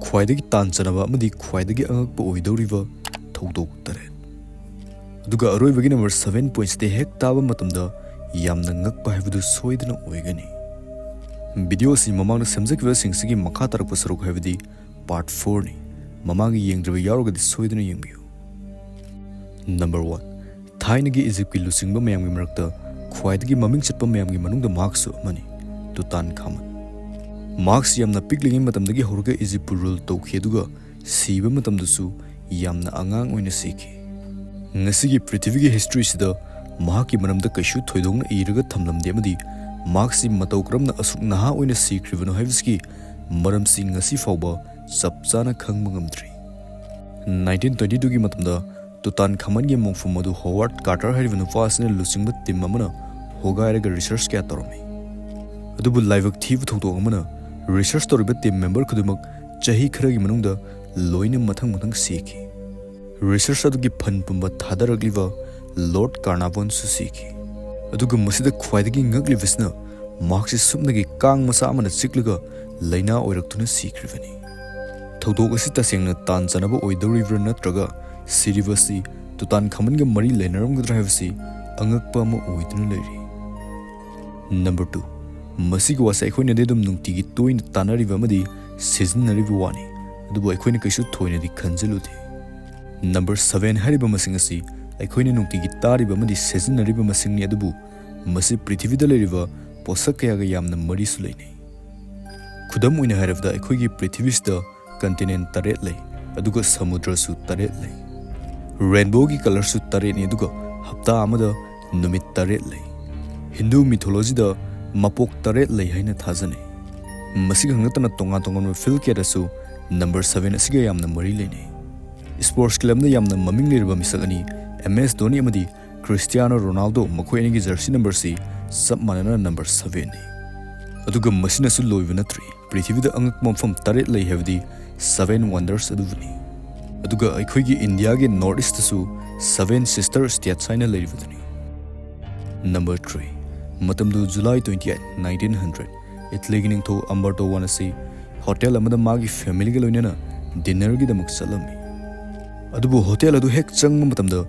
ख्वाइदगी तानचनबा अमदी ख्वाइदगी अंगकपा ओइदौरिबा थौदोक तरेट अदुगा अरोइबगी नंबर 7 पॉइंट्स दे हेक ताबा मतमदा यामना ngakpa haibadu soidana oigani video si mamangna semjakwa singsi makha tarakpa saruk haibadi part 4 ni mamangi yengdraba yarogadi soidana yengbiu. Number 1 thainagi Egypt ki lusingba mayamgi marakta khwaidagi maming chatpa mayamgi manungda marks amani Tutankhamun. Marks yamna piklingi matamdagi horga Egypt rule tawkhi aduga siba matamdasu yamna angang oina siki. Ngasigi prithivigi history sida mahaki manamda kaishu thoidongna iraga thamlamde amadi marksi matau kramna asuk naha oina sikribano haibski maramsi ngasi fawba sapchana khangba ngamdri. 1922 gi matamda Tutankhamun gi mongfum adu Howard Carter haribanu fasna lusingba tim amana hogairaga research kya toromi. Adubu laibak thibu thokdok amana research toriba team member khudumak chahi kharagi manungda loina mathang siki. Research adugi phan pumba thadaragliba Lord Carnarvon Susiki. Aduga masida khwaidagi ngaglibisna marksi sumnagi kang masa amana chiklaga laina oiraktuna sikrivani. Thodok asi tasengna tanjanaba oidorivra natraga sirivasi Tutankhamun ga mari lainaramgadra haibasi angakpa ama oiduna leiri. Number 2 masiga wasa aikhoina dedum nungtigi toina tanariba amadi seasonariba wani adubu aikhoina kaisu thoina di khanjalude. Number 7 hariba masing asi aikhoina nungtigi tariba amadi seasonariba masingni adubu masi prithivida leiriba posak kayaga yamna mari su leinai. Khudam oina harabda aikhoigi prithivisda continent taret lei aduga samudra su taret lei. Rainbow gi color su taret ni aduga hapta amada numit taret lei. Hindu mythology da mapok taret lei haina thajane. Masiga ngatana tonga tonga fil kerasu number 7 asiga yamna mari leinai. Sports club na yamna maming lirba misagani MS Dhoni amadi Cristiano Ronaldo makoinigi jersey number si sab manana number 7 ni. Aduga masina su loiba natri prithivida angak momfam taret lei habdi 7 wonders aduvani. Aduga aikhoigi India ge north east su 7 sister state saina leirivadani. Number 3 matamdu July 28 1900 itlegining tho Umberto Wanasi hotel amada magi family ge loinana dinner gi damak salami. Adubu hotel adu hek changma matamda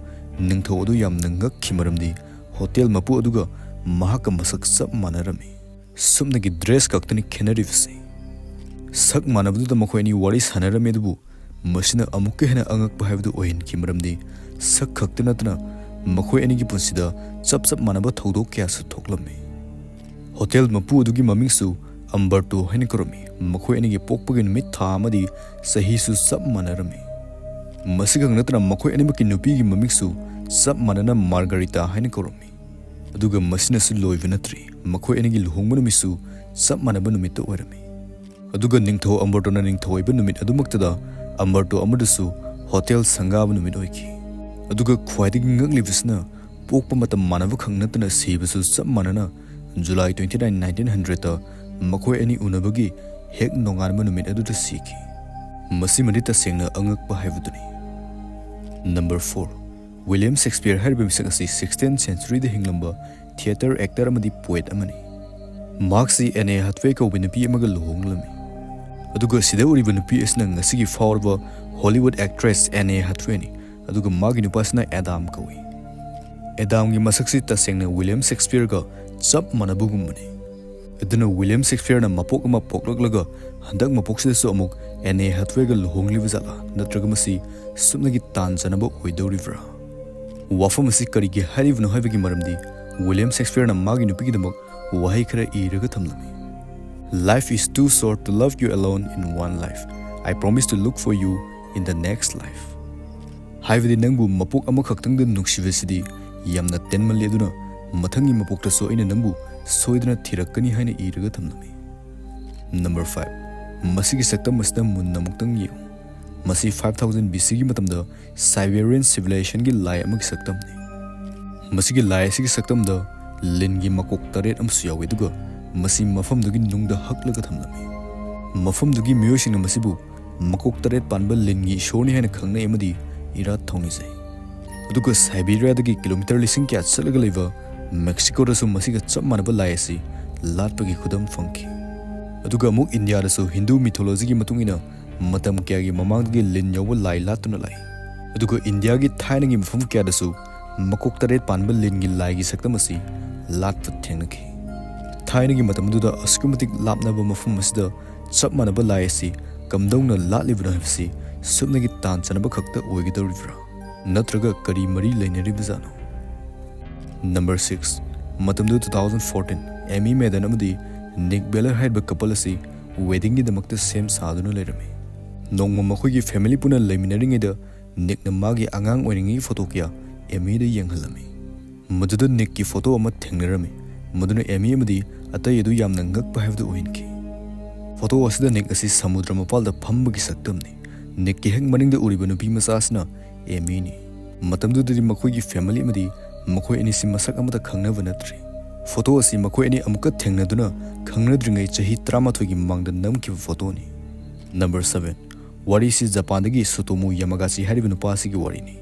ningtho adu yam nangak khimaramdi hotel mapu aduga mahaka masak sab manarami sumnagi dress kaktani khenarivsi sak manabdu da makhoi ni wari sanarami adubu masina amukke hena angak bahibdu ohin khimaramdi sak khaktanatna makhoi ani gi punsida chap manaba thodok kya su thoklami. Hotel mapu adugi maming su Umberto hena koromi makhoi ani gi pokpagi numit tha amadi sahi su sab manarami. Masigang natna makhoi animaki nupi gi mamiksu sab manana Margarita haina koromi aduga masina su loivinatri makhoi anigi luhongba numisu sab manaba numita oirami. Aduga ningtho Umberto na ningtho oiba numit adumaktada Umberto amadusu hotel sangaba numit oiki. Aduga khwaidagi ngaglibisna pokpa matam manaba khangnatna sibasu sab manana July 29 1900 ta makhoi ani unabagi hek nonganba numit aduda siki. Masimadi tasengna angakpa haibuduni. Number 4 William Shakespeare hariba misang asi 16th century da hinglamba theater actor amadi poet amani. Marksi Anne Hathaway ka nupi amaga luhonglami. Aduga sida uriba nupi asna ngasigi fawarba Hollywood actress Anne Hathaway ni aduga magi nupasna Adam kawi. Adam gi masaksi tasengna William Shakespeare ga chap manabugumani. Aduna William Shakespeare na mapok ama poklaglaga handak mapoksida su amuk Anne Hathaway ga luhongliba zala natraga masi sumnagi tanjanaba oidorivra. Wafam asi karigi harivnu haibagi maramdi William Shakespeare na magi nupigi damak wahi khara iraga thamlami. Life is too short to love you alone in one life. I promise to look for you in the next life. Haibadi nangbu mapok ama khaktangda nuksibasidi yamna tenmali aduna mathangi mapokta so ina nangbu soidana thirakani haina iraga thamlami. Number 5 masigi saktam masna munna muktang yu. Masi 5000 BC gi matamda Siberian civilization gi lai amagi saktam ni. Masi gi lai sigi saktam da lin gi makok taret amsu yawi duga masi mafam dugi nungda haklaga thamlami. Mafam dugi miyosing na masibu makok taret panba lin gi shoni haina khangna amadi ira thongni jai. Aduga Siberia dagi kilometer lising kya chalaga leiba Mexico rasu masiga chap manaba lai asi latpagi khudam fangki. Aduga amuk India rasu Hindu mythology gi matungina matam kya gi mamang gi lin yoba lai latuna lai aduga India gi thaina gi mafum kya dasu makok taret panba lin gi lai gi saktam asi latpa thengnaki thaina gi matam du da askumatik lapna ba mafum asida chap manaba lai asi kamdongna latlibna hafsi subna gi tan chanaba khakta oigidoribra natraga kari mari lainaribzano. Number 6 matamdu 2014 Emmy Medan amadi Nick Beller haidba couple asi wedding gi damakta sem saduna lerami nongma makhoi gi family puna leiminaring ida Nick na magi angang oiringi photo kya Emmy da yenghalami maduda Nick ki photo ama thengnarami maduna Emmy amadi atai edu yamna ngakpa haibdu oinki photo asida Nick asi samudra mapal da phambagi saktamni Nick ki hek maning da uriba nupi masasna Emmy ni matamdu dadi makhoi gi family amadi makhoi ani si masak amata khangnaba natri photo asi makhoi ani amka thengnaduna khangnadringai chahi 13 gi mangda namkiba photo ni. Number 7 wari si Japan dagi Sutomu Yamagashi hariba nupa asigi wari ni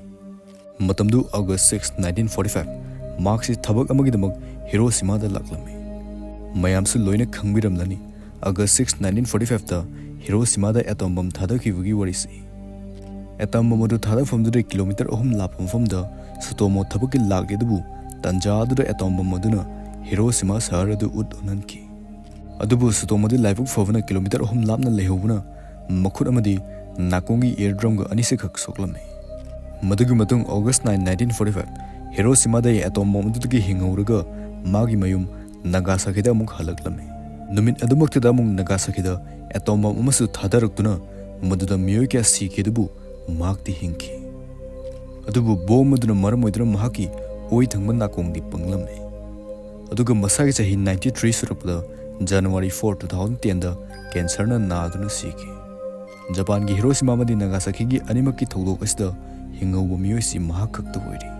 matamdu August 6 1945 mark si thabak amagi damak Hiroshima da laklami mayamsu loina khangbiramlani August 6 1945 da Hiroshima da atom bomb thadakhibagi wari si atom bomb du thadafam du kilometer 3 lapam fam da Sutomo thabaki lagde dubu tanja du atom bomb duna Hiroshima sahar adu udonanki adubu Sutomo di laibuk favana kilometer 3 lapna lehobuna makhut amadi nakongi eardrum ga anise khak soklami madugi matung August 9 1945 Hiroshima da atom bomb du gi hingauraga magi mayum Nagasaki da amuk halaklami numit adumakta da amuk Nagasaki da atom bomb amasu thadaraktuna maduda miyoy kya sikhe dubu magti hinki adubu bomb maduna maram oidra mahaki oi thangba nakongdi panglami aduga masagi chahi 93 surapda January 4 2010 da cancer na naduna siki Japan gi Hiroshima madi Nagasaki gi animaki thodok asida hingauba miyoy si mahakakta hoiri